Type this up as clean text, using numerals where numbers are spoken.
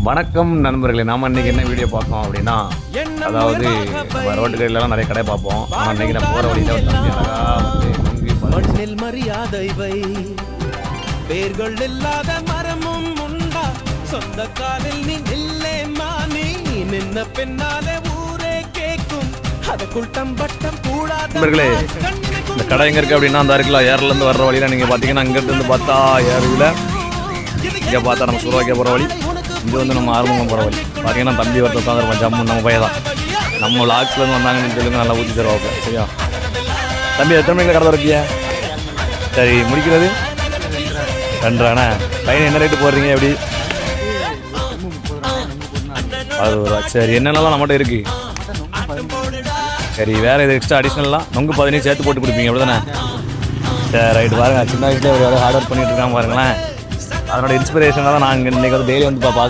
வணக்கம் நண்பர்களே, நாம் இன்றைக்கி என்ன வீடியோ பார்ப்போம் அப்படின்னா, அதாவது நம்ம ரோட்டு கடையிலலாம் நிறைய கடை பார்ப்போம். ஆனால் இன்றைக்கி நான் போகிற வழியில் ஒரு தம்பி அழகாக வந்து நொங்கு மண்ணில் மரியாதை வை, பேர்கள் இல்லாத மரமும் உண்டா, சொந்த காலில் நீ நில்லே மானி, நின்ன பின்னாலே ஊரே கேட்கும், அதுக்குள் தம்பட்டம் கூடாத. நண்பர்களே, இந்த கடை எங்கே இருக்குது அப்படின்னா, அந்த இருக்குல்ல ஏர்லேருந்து வர்ற வழியில் நீங்கள் பார்த்தீங்கன்னா இங்கேருந்து பார்த்தா ஏரியில் இங்கே பார்த்தா நம்ம சுருவாக்கிய போகிற வழி, இங்கே வந்து நம்ம ஆரம்பம் போகிற வழி பார்த்தீங்கன்னா தம்பி ஒருத்தர் உட்காந்துருப்போம். ஜம்மு நம்ம பையன் தான், நம்ம லாக்ஸ்லேருந்து வந்தாங்கன்னு சொல்லுங்க, நல்லா ஊற்றி தருவாங்க. சரியா தம்பி, எத்தனை மணிக்கு கடை இருக்கியா? சரி, முடிக்கிறது 2:30. பையன் என்ன ரேட்டு போடுறீங்க? எப்படி 60 ரூபா. சரி, என்னென்னலாம் நம்மகிட்ட இருக்குது? சரி, வேறு இது எக்ஸ்ட்ரா அடிஷ்னல்லாம் நொங்கு 15 சேர்த்து போட்டு கொடுப்பீங்க அப்படி தானே? சரி, ரைட்டு. பாருங்கள், சின்ன வயசுலேயே ஒரு வேலை ஹார்ட் ஒர்க் பண்ணிகிட்டு இருக்காங்க பாருங்களேன். அதனோட இன்ஸ்பிரேஷனாக தான் நான் இன்றைக்கி வந்து டெய்லி வந்து பார்க்க